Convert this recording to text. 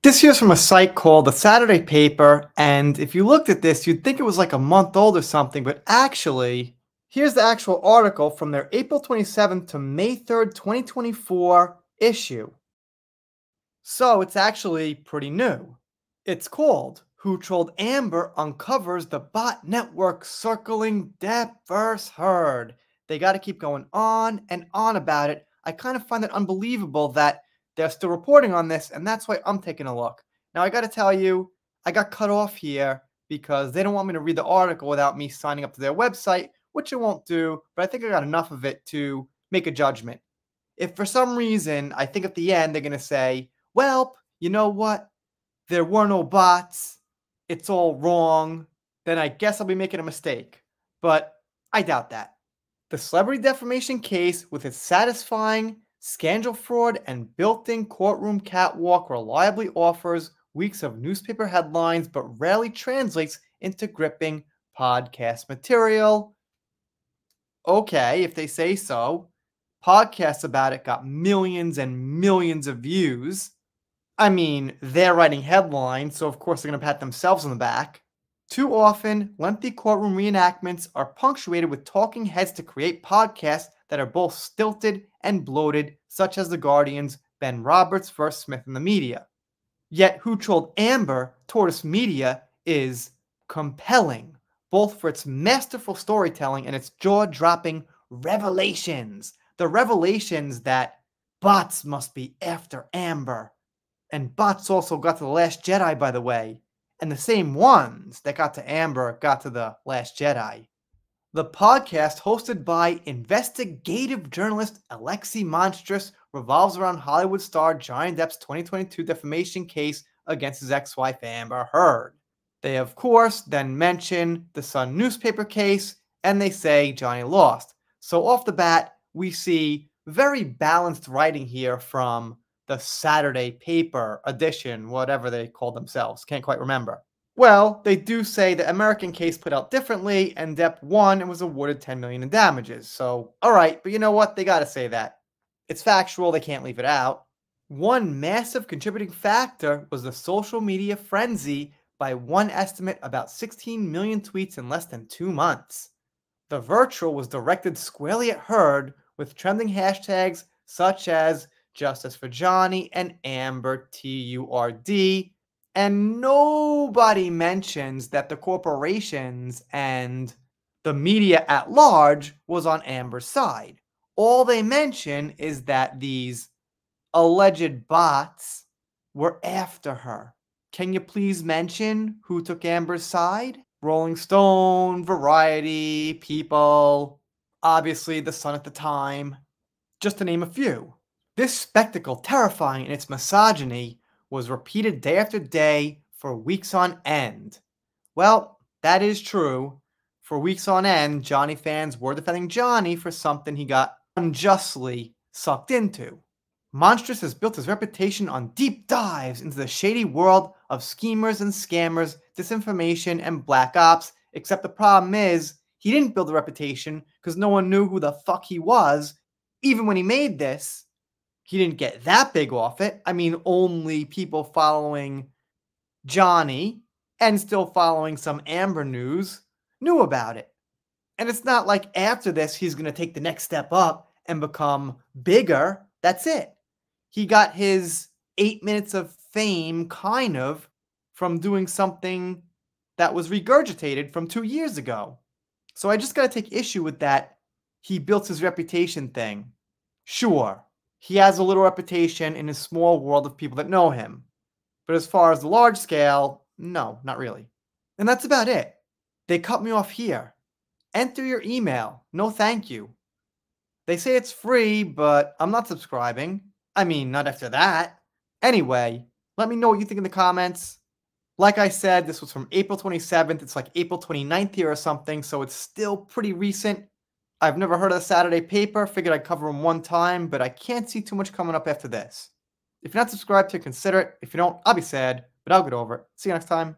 This here's from a site called the Saturday Paper, and if you looked at this, you'd think it was like a month old or something, but actually, here's the actual article from their April 27th to May 3rd, 2024 issue. So it's actually pretty new. It's called Who Trolled Amber Uncovers the Bot Network Circling Depp vs. Heard. They got to keep going on and on about it. I kind of find it unbelievable that they're still reporting on this, and that's why I'm taking a look. Now, I got to tell you, I got cut off here because they don't want me to read the article without me signing up to their website, which I won't do, but I think I got enough of it to make a judgment. If for some reason I think at the end they're going to say, well, you know what? There were no bots. It's all wrong. Then I guess I'll be making a mistake. But I doubt that. The celebrity defamation case, with its satisfying scandal fraud and built-in courtroom catwalk, reliably offers weeks of newspaper headlines but rarely translates into gripping podcast material. Okay, if they say so. Podcasts about it got millions and millions of views. I mean, they're writing headlines, so of course they're going to pat themselves on the back. Too often, lengthy courtroom reenactments are punctuated with talking heads to create podcasts that are both stilted and bloated, such as The Guardian's Ben Roberts vs. Smith in the Media. Yet Who Trolled Amber, Tortoise Media, is compelling, both for its masterful storytelling and its jaw-dropping revelations. The revelations that bots must be after Amber. And bots also got to The Last Jedi, by the way. And the same ones that got to Amber got to The Last Jedi. The podcast, hosted by investigative journalist Alexi Monstrous, revolves around Hollywood star Johnny Depp's 2022 defamation case against his ex-wife Amber Heard. They, of course, then mention the Sun newspaper case, and they say Johnny lost. So off the bat, we see very balanced writing here from the Saturday Paper edition, whatever they call themselves. Can't quite remember. Well, they do say the American case put out differently, and Depp won and was awarded $10 million in damages. So, alright, but you know what? They gotta say that. It's factual, they can't leave it out. One massive contributing factor was the social media frenzy, by one estimate about 16 million tweets in less than 2 months. The virtual was directed squarely at Heard, with trending hashtags such as Justice for Johnny and Amber TURD, and nobody mentions that the corporations and the media at large was on Amber's side. All they mention is that these alleged bots were after her. Can you please mention who took Amber's side? Rolling Stone, Variety, People, obviously The Sun at the time, just to name a few. This spectacle, terrifying in its misogyny, was repeated day after day for weeks on end. Well, that is true. For weeks on end, Johnny fans were defending Johnny for something he got unjustly sucked into. Monstrous has built his reputation on deep dives into the shady world of schemers and scammers, disinformation, and black ops, except the problem is, he didn't build a reputation because no one knew who the fuck he was. Even when he made this, he didn't get that big off it. I mean, only people following Johnny and still following some Amber news knew about it. And it's not like after this he's going to take the next step up and become bigger. That's it. He got his 8 minutes of fame, kind of, from doing something that was regurgitated from 2 years ago. So I just got to take issue with that. He built his reputation thing. Sure, he has a little reputation in a small world of people that know him. But as far as the large scale, no, not really. And that's about it. They cut me off here. Enter your email. No thank you. They say it's free, but I'm not subscribing. I mean, not after that. Anyway, let me know what you think in the comments. Like I said, this was from April 27th. It's like April 29th here or something, so it's still pretty recent. I've never heard of the Saturday Paper. Figured I'd cover them one time, but I can't see too much coming up after this. If you're not subscribed to, consider it. If you don't, I'll be sad, but I'll get over it. See you next time.